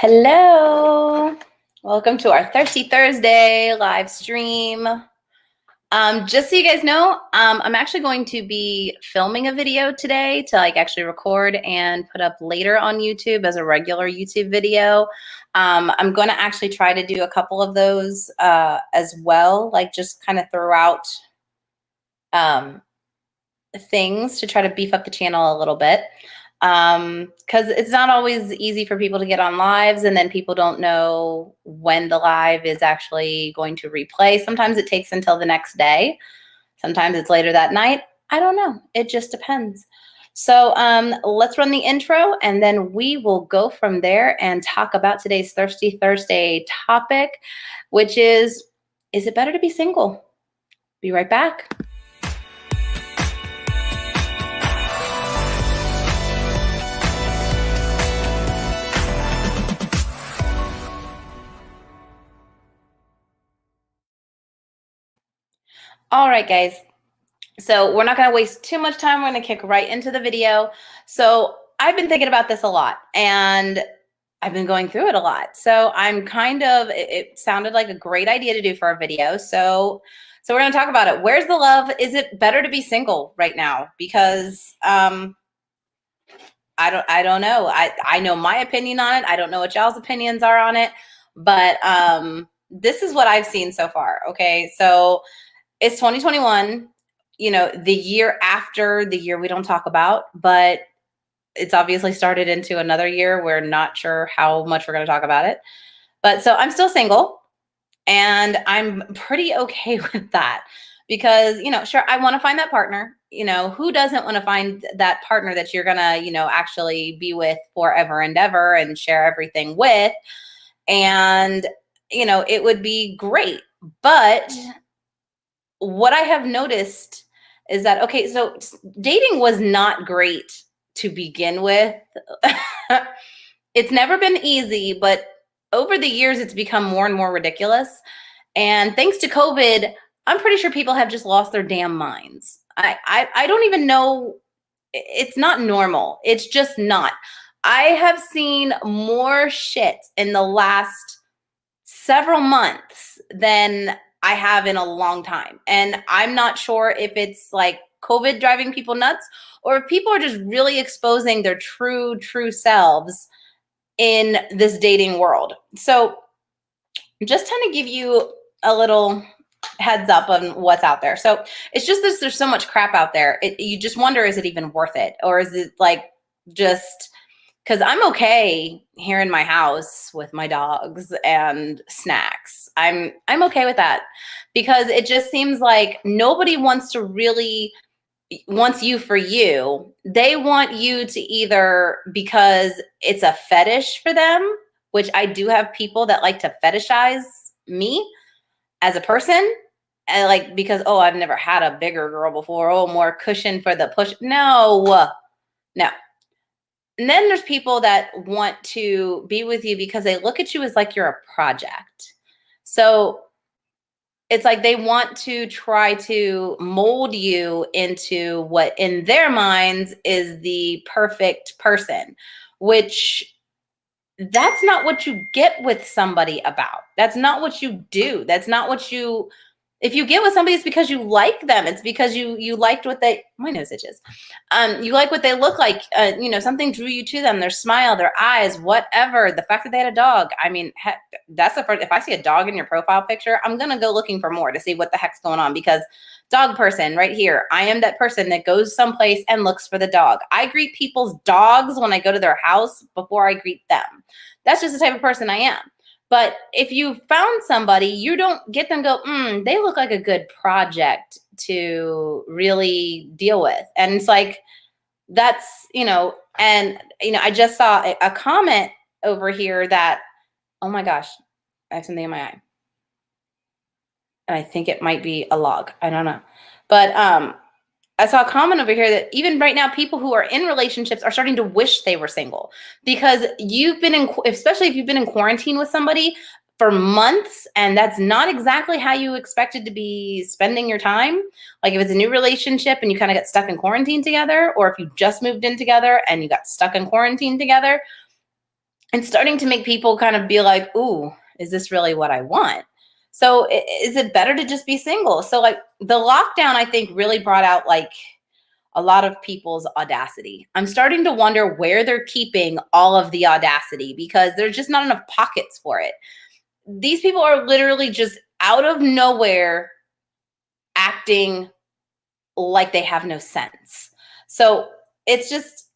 Hello, welcome to our Thirsty Thursday live stream. Just so you guys know, I'm actually going to be filming a video today to actually record and put up later on YouTube as a regular YouTube video. I'm going to actually try to do a couple of those as well, just kind of throughout things to try to beef up the channel a little bit. Because it's not always easy for people to get on lives, and then people don't know when the live is actually going to replay. Sometimes it takes until the next day. Sometimes it's later that night. I don't know. It just depends. So let's run the intro, and then we will go from there and talk about today's Thirsty Thursday topic, which is it better to be single? Be right back. All right, guys. So we're not going to waste too much time. We're going to kick right into the video. So I've been thinking about this a lot, and I've been going through it a lot. So I'm it sounded like a great idea to do for a video. So we're going to talk about it. Where's the love? Is it better to be single right now? Because I don't know. I know my opinion on it. I don't know what y'all's opinions are on it, but this is what I've seen so far. Okay, so it's 2021, the year after the year we don't talk about, but it's obviously started into another year. We're not sure how much we're going to talk about it. But so I'm still single, and I'm pretty okay with that because, sure, I want to find that partner. Who doesn't want to find that partner that you're going to, actually be with forever and ever and share everything with? And, it would be great. But what I have noticed is that, okay, so dating was not great to begin with. It's never been easy, but over the years, it's become more and more ridiculous. And thanks to COVID, I'm pretty sure people have just lost their damn minds. I don't even know. It's not normal. It's just not. I have seen more shit in the last several months than I have in a long time. And I'm not sure if it's COVID driving people nuts, or if people are just really exposing their true selves in this dating world. So just to give you a little heads up on what's out there. So it's just this, there's so much crap out there. You just wonder, is it even worth it? Or is it just because I'm okay here in my house with my dogs and snacks. I'm okay with that because it just seems like nobody wants you for you. They want you to either because it's a fetish for them, which I do have people that like to fetishize me as a person, and because, oh, I've never had a bigger girl before. Oh, more cushion for the push. No. And then there's people that want to be with you because they look at you as you're a project. So it's they want to try to mold you into what in their minds is the perfect person, which that's not what you get with somebody about. That's not what you do. That's not what you, if you get with somebody, it's because you like them. It's because you liked what my nose itches. You like what they look like. Something drew you to them, their smile, their eyes, whatever. The fact that they had a dog. I mean, heck, that's the first, if I see a dog in your profile picture, I'm going to go looking for more to see what the heck's going on, because dog person right here. I am that person that goes someplace and looks for the dog. I greet people's dogs when I go to their house before I greet them. That's just the type of person I am. But if you found somebody, you don't get them go, they look like a good project to really deal with. And it's that's, I just saw a comment over here that, oh my gosh, I have something in my eye. And I think it might be a log. I don't know. But I saw a comment over here that even right now, people who are in relationships are starting to wish they were single, because you've been especially if you've been in quarantine with somebody for months, and that's not exactly how you expected to be spending your time. If it's a new relationship and you kind of got stuck in quarantine together, or if you just moved in together and you got stuck in quarantine together, and starting to make people kind of be like, ooh, is this really what I want? So is it better to just be single? So like the lockdown, I think really brought out like a lot of people's audacity. I'm starting to wonder where they're keeping all of the audacity because there's just not enough pockets for it. These people are literally just out of nowhere acting like they have no sense. So it's just,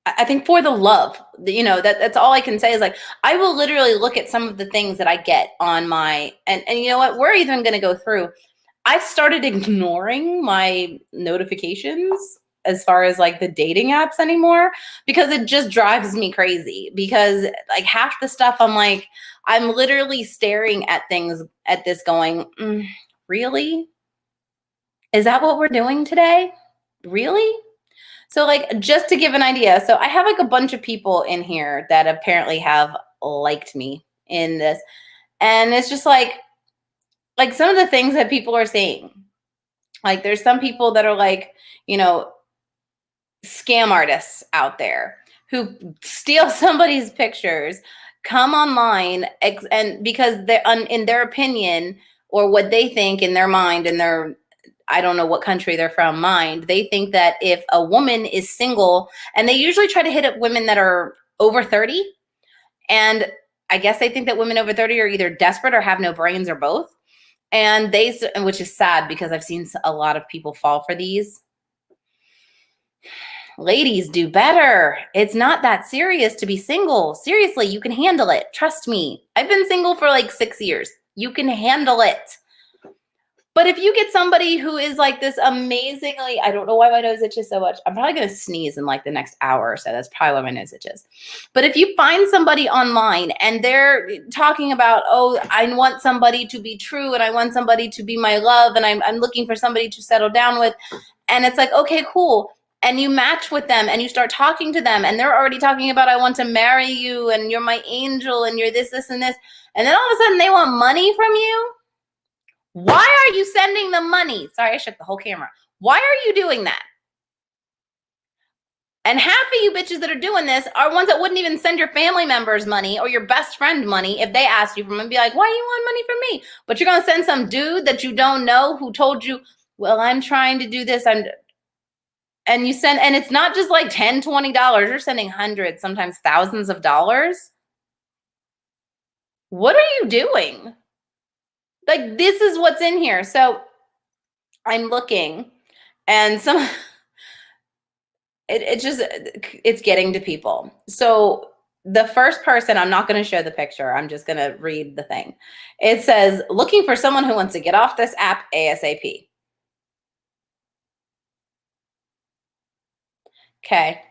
I think for the love, that's all I can say is like, I will literally look at some of the things that I get on my, and you know what, we're even going to go through. I've started ignoring my notifications as far as like the dating apps anymore because it just drives me crazy because like half the stuff I'm like, I'm literally staring at things at this going, really? Is that what we're doing today? Really? So like just to give an idea, so I have like a bunch of people in here that apparently have liked me in this. And it's just like some of the things that people are saying. Like there's some people that are like, scam artists out there who steal somebody's pictures, come online and because they're in their opinion or what they think in their mind and their I don't know what country they're from, mind. They think that if a woman is single, and they usually try to hit up women that are over 30. And I guess they think that women over 30 are either desperate or have no brains or both. And which is sad because I've seen a lot of people fall for these. Ladies, do better. It's not that serious to be single. Seriously, you can handle it. Trust me. I've been single for like 6 years. You can handle it. But if you get somebody who is like this amazingly, I don't know why my nose itches so much. I'm probably going to sneeze in like the next hour or so. That's probably why my nose itches. But if you find somebody online and they're talking about, oh, I want somebody to be true and I want somebody to be my love and I'm looking for somebody to settle down with. And it's like, okay, cool. And you match with them and you start talking to them and they're already talking about, I want to marry you and you're my angel and you're this, and this. And then all of a sudden they want money from you. Why are you sending them money? Sorry, I shook the whole camera. Why are you doing that? And half of you bitches that are doing this are ones that wouldn't even send your family members money or your best friend money if they asked you for them and be like, why do you want money from me? But you're going to send some dude that you don't know who told you, well, I'm trying to do this. And you send, and it's not just like $10, $20. You're sending hundreds, sometimes thousands of dollars. What are you doing? Like, this is what's in here. So I'm looking and it's getting to people. So the first person, I'm not going to show the picture. I'm just going to read the thing. It says, looking for someone who wants to get off this app ASAP. Okay.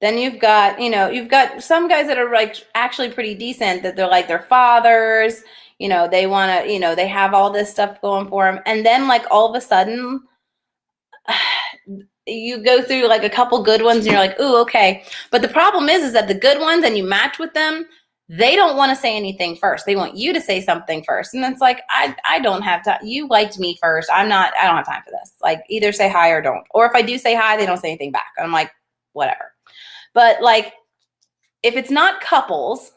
Then you've got some guys that are like actually pretty decent that they're like their fathers, they want to, they have all this stuff going for them. And then like all of a sudden you go through like a couple good ones and you're like, ooh, okay. But the problem is that the good ones and you match with them, they don't want to say anything first. They want you to say something first. And it's like, I don't have time. You liked me first. I don't have time for this. Like either say hi or don't. Or if I do say hi, they don't say anything back. I'm like, whatever. But like, if it's not couples,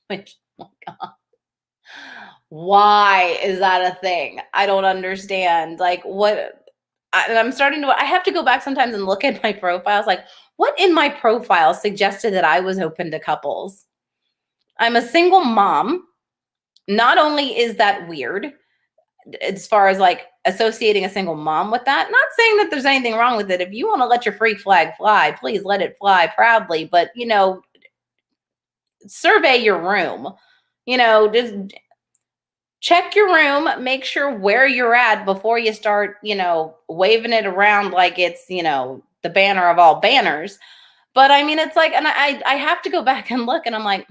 which, oh God, why is that a thing? I don't understand. Like and I'm starting to, I have to go back sometimes and look at my profiles. Like what in my profile suggested that I was open to couples? I'm a single mom. Not only is that weird, as far as like associating a single mom with that, not saying that there's anything wrong with it. If you want to let your freak flag fly, please let it fly proudly. But, survey your room, just check your room, make sure where you're at before you start, waving it around like it's, the banner of all banners. But I mean, it's like, and I have to go back and look and I'm like,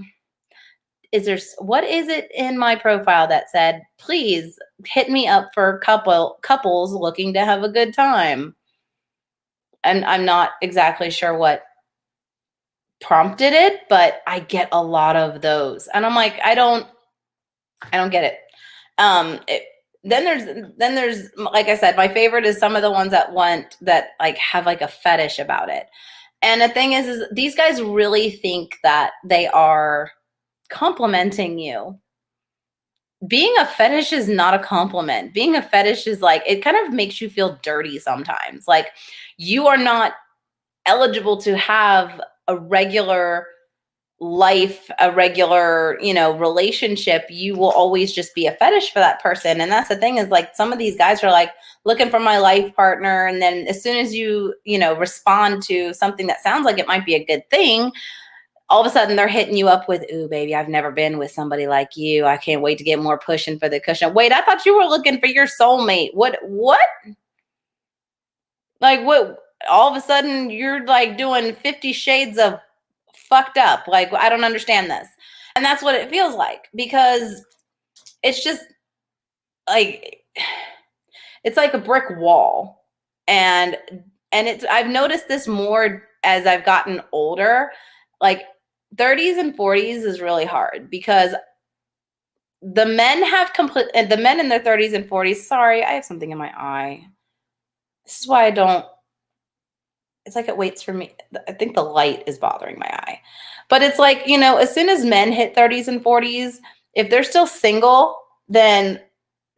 what is it in my profile that said, please hit me up for couples looking to have a good time? And I'm not exactly sure what prompted it, but I get a lot of those. And I'm like, I don't get it. Then there's, like I said, my favorite is some of the ones that like have like a fetish about it. And the thing is these guys really think that they are complimenting you. Being a fetish is not a compliment. Being a fetish is like, it kind of makes you feel dirty sometimes. Like, you are not eligible to have a regular life, a regular, relationship. You will always just be a fetish for that person. And that's the thing, is like, some of these guys are like looking for my life partner. And then as soon as you respond to something that sounds like it might be a good thing, all of a sudden they're hitting you up with, ooh, baby, I've never been with somebody like you. I can't wait to get more pushing for the cushion. Wait, I thought you were looking for your soulmate. What? Like, what? All of a sudden you're like doing 50 shades of fucked up. Like, I don't understand this. And that's what it feels like, because it's just like, it's like a brick wall. And I've noticed this more as I've gotten older. Like, 30s and 40s is really hard, because the men in their 30s and 40s, sorry, I have something in my eye. This is why it's like it waits for me. I think the light is bothering my eye. But it's like, as soon as men hit 30s and 40s, if they're still single, then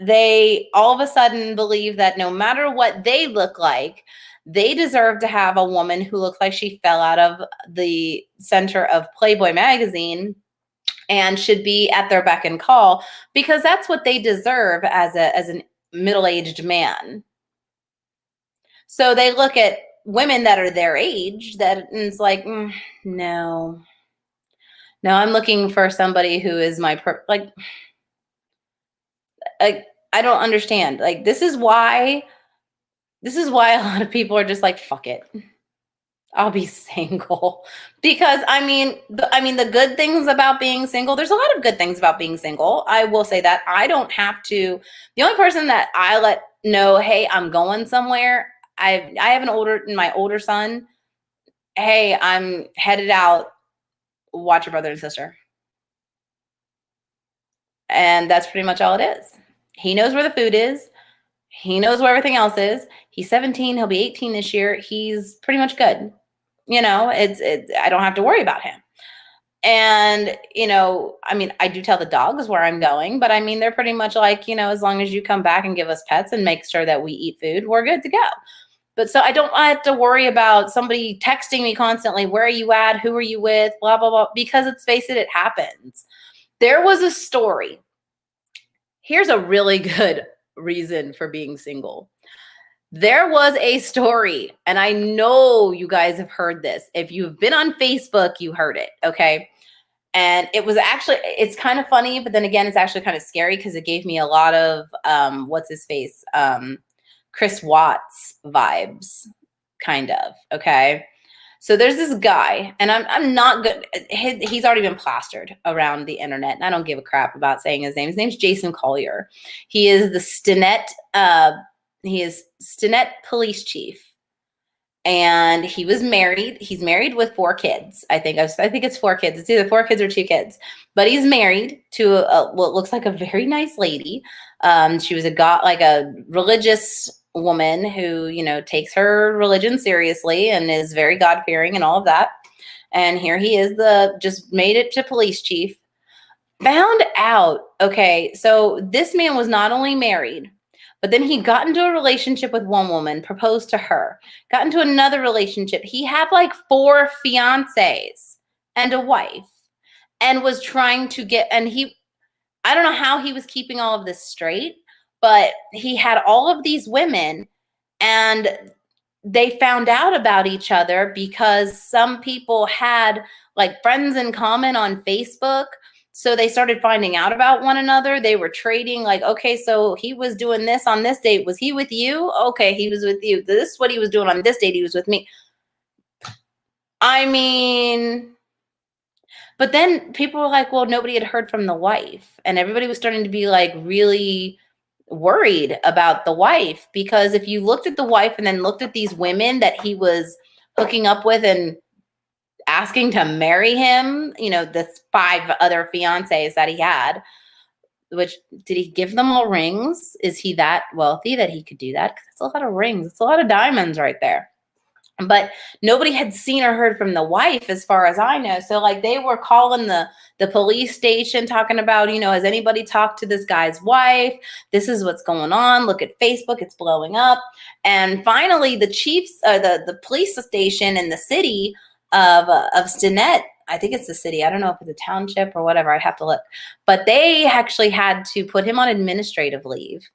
they all of a sudden believe that no matter what they look like, they deserve to have a woman who looks like she fell out of the center of Playboy magazine and should be at their beck and call, because that's what they deserve as a middle-aged man. So they look at women that are their age, and it's like, no, I'm looking for somebody who is like, I don't understand. Like, this is why a lot of people are just like, fuck it, I'll be single. Because the good things about being single, there's a lot of good things about being single. I will say that. I don't have to, the only person that I let know, hey, I'm going somewhere, I have my older son, hey, I'm headed out, watch your brother and sister. And that's pretty much all it is. He knows where the food is. He knows where everything else is. He's 17. He'll be 18 this year. He's pretty much good. I don't have to worry about him. And, I do tell the dogs where I'm going, but they're pretty much like, as long as you come back and give us pets and make sure that we eat food, we're good to go. But so I don't have to worry about somebody texting me constantly, where are you at? Who are you with? Blah, blah, blah. Because let's face it, it happens. There was a story. Here's a really good reason for being single. There was a story, and I know you guys have heard this. If you've been on Facebook, you heard it, okay? And it's kind of funny, but then again, it's actually kind of scary, because it gave me a lot of, what's his face? Chris Watts vibes, kind of, okay? So there's this guy, and I'm not good. He's already been plastered around the internet, and I don't give a crap about saying his name. His name's Jason Collier. He is the Stinnett police chief, and he was married. He's married with 4 kids. I think it's 4 kids. It's either 4 kids or 2 kids. But he's married to what looks like a very nice lady. She was a religious woman who, takes her religion seriously and is very God-fearing and all of that. And here he is, just made it to police chief. Found out, okay, so this man was not only married, but then he got into a relationship with one woman, proposed to her, got into another relationship. He had like 4 fiancés and a wife, and was trying to I don't know how he was keeping all of this straight, but he had all of these women, and they found out about each other because some people had like friends in common on Facebook. So they started finding out about one another. They were trading, like, okay, so he was doing this on this date. Was he with you? Okay, he was with you. This is what he was doing on this date. He was with me. But then people were like, well, nobody had heard from the wife. And everybody was starting to be like really worried about the wife, because if you looked at the wife and then looked at these women that he was hooking up with and asking to marry him, the 5 other fiancés that he had, which, did he give them all rings? Is he that wealthy that he could do that? Because it's a lot of rings. It's a lot of diamonds right there. but nobody had seen or heard from the wife as far as I know. So like they were calling the police station talking about, has anybody talked to this guy's wife? This is what's going on. Look at Facebook, it's blowing up. And finally the chiefs, the police station in the city of Stinnett, I think it's the city. I don't know if it's a township or whatever. I'd have to look. But they actually had to put him on administrative leave.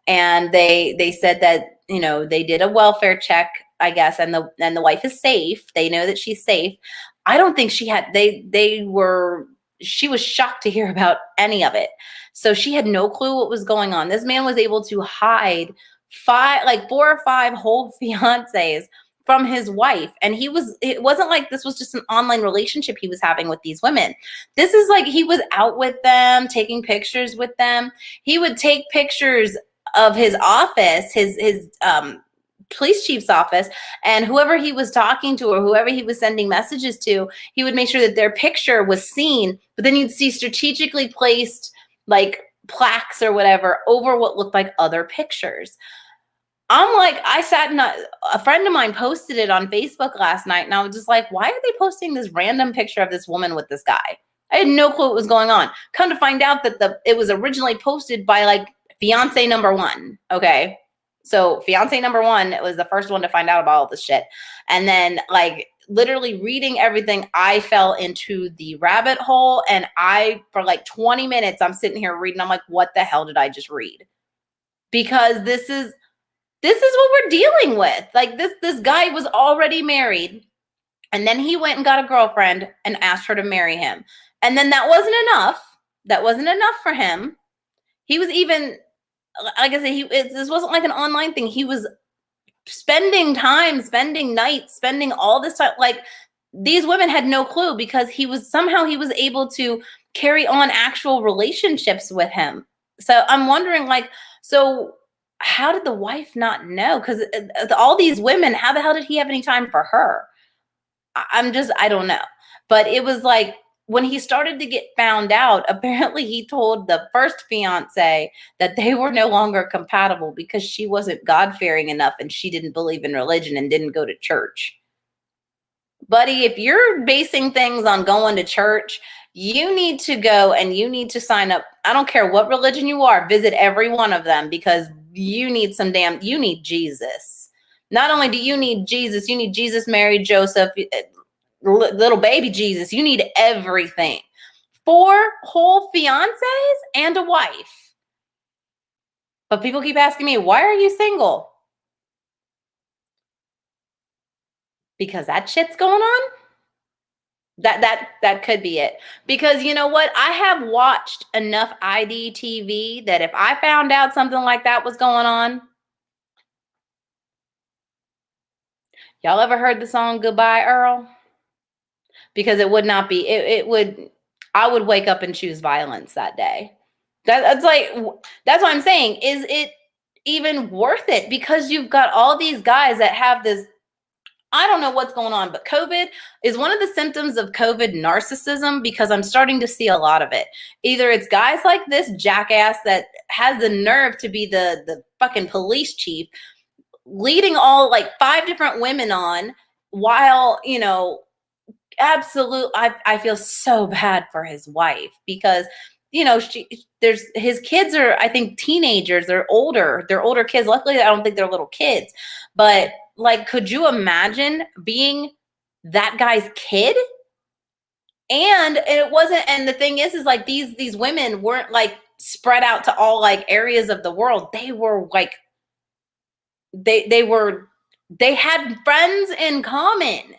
And they said that, they did a welfare check, I guess, and the wife is safe. They know that she's safe. I don't think she had she was shocked to hear about any of it. So she had no clue what was going on. This man was able to hide 4 or 5 whole fiancés from his wife. And it wasn't like this was just an online relationship he was having with these women. This is like he was out with them, taking pictures with them. He would take pictures of his office, his police chief's office, and whoever he was talking to or whoever he was sending messages to, he would make sure that their picture was seen, but then you'd see strategically placed like plaques or whatever over what looked like other pictures. I'm like, a friend of mine posted it on Facebook last night, and I was just like, why are they posting this random picture of this woman with this guy? I had no clue what was going on. Come to find out that it was originally posted by like fiance number 1. Okay. So fiance number 1 was the first one to find out about all this shit. And then like literally reading everything, I fell into the rabbit hole, and for like 20 minutes, I'm sitting here reading. I'm like, what the hell did I just read? Because this is what we're dealing with. Like this guy was already married, and then he went and got a girlfriend and asked her to marry him. And then that wasn't enough. That wasn't enough for him. He was even, like I said, this wasn't like an online thing. He was spending time, spending nights, spending all this time. Like these women had no clue because he was able to carry on actual relationships with him. So I'm wondering, like, so how did the wife not know? Because all these women, how the hell did he have any time for her? I don't know. But it was like when he started to get found out, apparently he told the first fiance that they were no longer compatible because she wasn't God-fearing enough and she didn't believe in religion and didn't go to church. Buddy, if you're basing things on going to church, you need to go and you need to sign up. I don't care what religion you are, visit every one of them, because you need Jesus. Not only do you need Jesus, Mary, Joseph, little baby Jesus. You need everything. 4 whole fiancés and a wife. But people keep asking me, why are you single? Because that shit's going on. That could be it. Because you know what? I have watched enough IDTV that if I found out something like that was going on, y'all ever heard the song Goodbye Earl? Because it would not be, I would wake up and choose violence that day. That's what I'm saying. Is it even worth it? Because you've got all these guys that have this, I don't know what's going on, but COVID is one of the symptoms of COVID narcissism, because I'm starting to see a lot of it. Either it's guys like this jackass that has the nerve to be the fucking police chief, leading all like 5 different women on, while, I feel so bad for his wife, because his kids are, I think, teenagers. They're older kids. Luckily I don't think they're little kids, but like, could you imagine being that guy's kid? And it wasn't, and the thing is like these women weren't like spread out to all like areas of the world. They were like, they had friends in common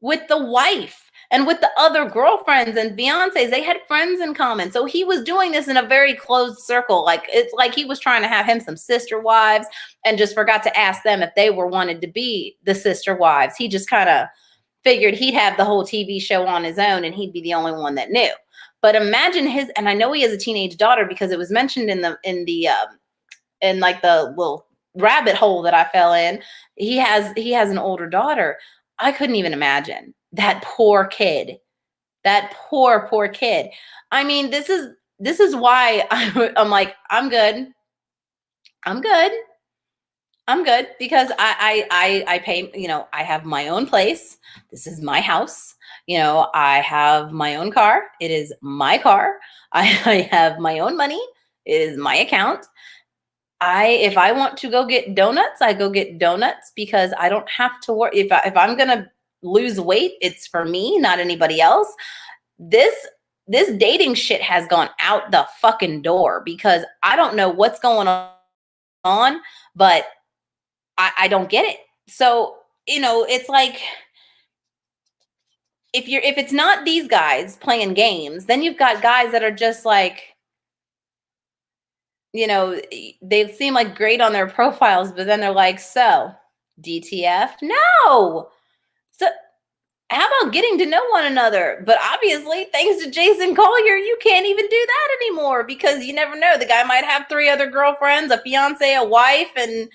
with the wife and with the other girlfriends and fiancés. They had friends in common. So he was doing this in a very closed circle. Like, it's like he was trying to have him some sister wives and just forgot to ask them if they wanted to be the sister wives. He just kind of figured he'd have the whole TV show on his own and he'd be the only one that knew. But imagine and I know he has a teenage daughter, because it was mentioned in like the little rabbit hole that I fell in. He has an older daughter. I couldn't even imagine that poor kid. That poor kid. I mean, this is why I'm like, I'm good. I'm good because I pay, I have my own place. This is my house. I have my own car. It is my car. I have my own money. It is my account. If I want to go get donuts, I go get donuts because I don't have to worry. If I'm gonna lose weight, it's for me, not anybody else. This this dating shit has gone out the fucking door because I don't know what's going on, but I don't get it. So, it's like if it's not these guys playing games, then you've got guys that are just like, they seem like great on their profiles, but then they're like, so DTF? No. So how about getting to know one another? But obviously, thanks to Jason Collier, you can't even do that anymore because you never know. The guy might have 3 other girlfriends, a fiance, a wife, and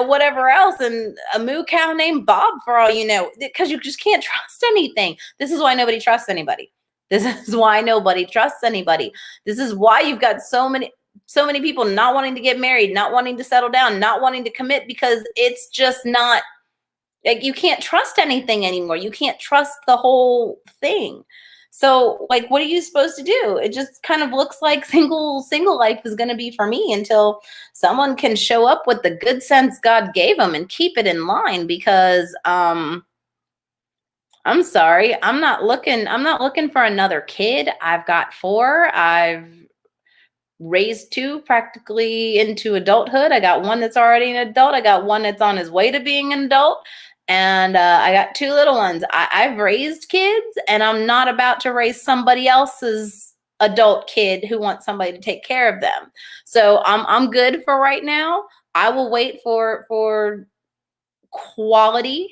whatever else, and a moo cow named Bob for all you know, because you just can't trust anything. This is why nobody trusts anybody. This is why nobody trusts anybody. This is why you've got so many people not wanting to get married, not wanting to settle down, not wanting to commit because it's just not like you can't trust anything anymore. You can't trust the whole thing. So like what are you supposed to do? It just kind of looks like single life is going to be for me until someone can show up with the good sense God gave them and keep it in line because I'm sorry. I'm not looking for another kid. I've got 4. I've raised 2 practically into adulthood. I got one that's already an adult. I got one that's on his way to being an adult. And I got 2 little ones. I've raised kids, and I'm not about to raise somebody else's adult kid who wants somebody to take care of them. So I'm good for right now. I will wait for quality.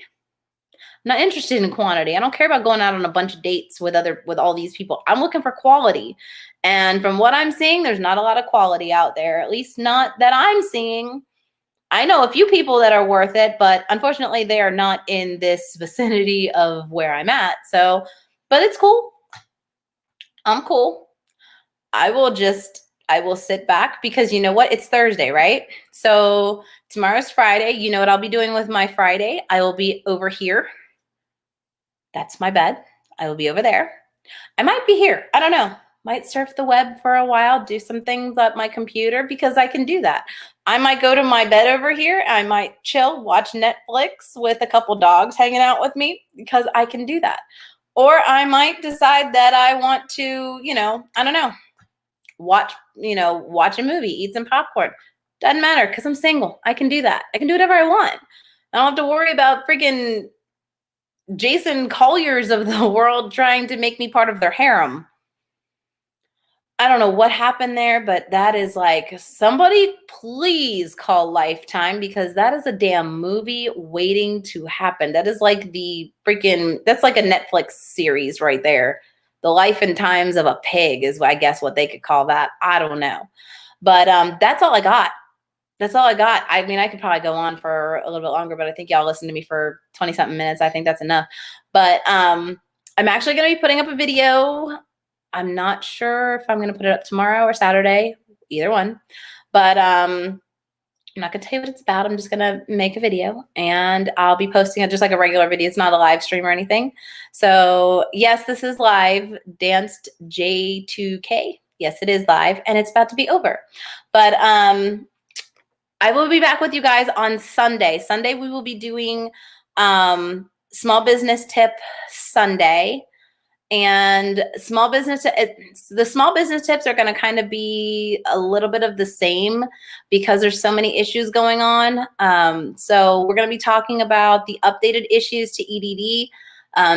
I'm not interested in quantity. I don't care about going out on a bunch of dates with all these people. I'm looking for quality. And from what I'm seeing, there's not a lot of quality out there, at least not that I'm seeing. I know a few people that are worth it, but unfortunately they are not in this vicinity of where I'm at. So, but it's cool. I'm cool. I will sit back because you know what? It's Thursday, right? So tomorrow's Friday. You know what I'll be doing with my Friday? I will be over here. That's my bed. I will be over there. I might be here. I don't know. Might surf the web for a while, do some things at my computer because I can do that. I might go to my bed over here. I might chill, watch Netflix with a couple dogs hanging out with me because I can do that. Or I might decide that I want to, I don't know, watch a movie, eat some popcorn. Doesn't matter because I'm single. I can do that. I can do whatever I want. I don't have to worry about freaking Jason Colliers of the world trying to make me part of their harem. I don't know what happened there, but that is like somebody please call Lifetime because that is a damn movie waiting to happen. That is like that's like a Netflix series right there. The Life and Times of a Pig is I guess what they could call that. I don't know. But that's all I got. That's all I got. I mean, I could probably go on for a little bit longer, but I think y'all listened to me for 20 something minutes. I think that's enough. But I'm actually going to be putting up a video. I'm not sure if I'm going to put it up tomorrow or Saturday, either one. But I'm not going to tell you what it's about. I'm just going to make a video and I'll be posting it just like a regular video. It's not a live stream or anything. So yes, this is live. Danced J2K. Yes, it is live and it's about to be over. But I will be back with you guys on Sunday. Sunday, we will be doing Small Business Tip Sunday. And the small business tips are going to kind of be a little bit of the same because there's so many issues going on. So we're going to be talking about the updated issues to EDD,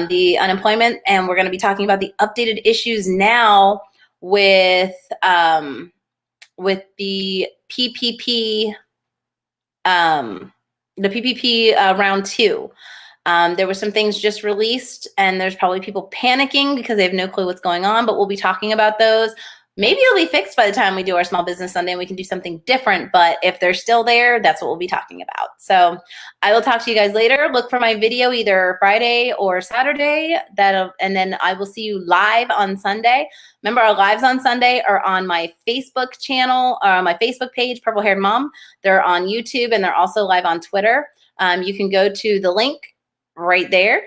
the unemployment, and we're going to be talking about the updated issues now with the PPP, round 2. There were some things just released and there's probably people panicking because they have no clue what's going on, but we'll be talking about those. Maybe it'll be fixed by the time we do our Small Business Sunday and we can do something different. But if they're still there, that's what we'll be talking about. So I will talk to you guys later. Look for my video either Friday or Saturday. And then I will see you live on Sunday. Remember, our lives on Sunday are on my Facebook channel, my Facebook page, Purple Haired Mom. They're on YouTube and they're also live on Twitter. You can go to the link right there.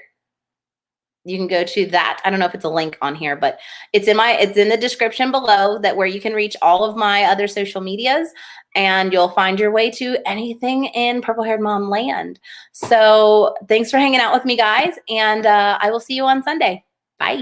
You can go to that. I don't know if it's a link on here, but it's in the description below, that where you can reach all of my other social medias, and you'll find your way to anything in Purple Haired Mom land. So thanks for hanging out with me, guys, and I will see you on Sunday.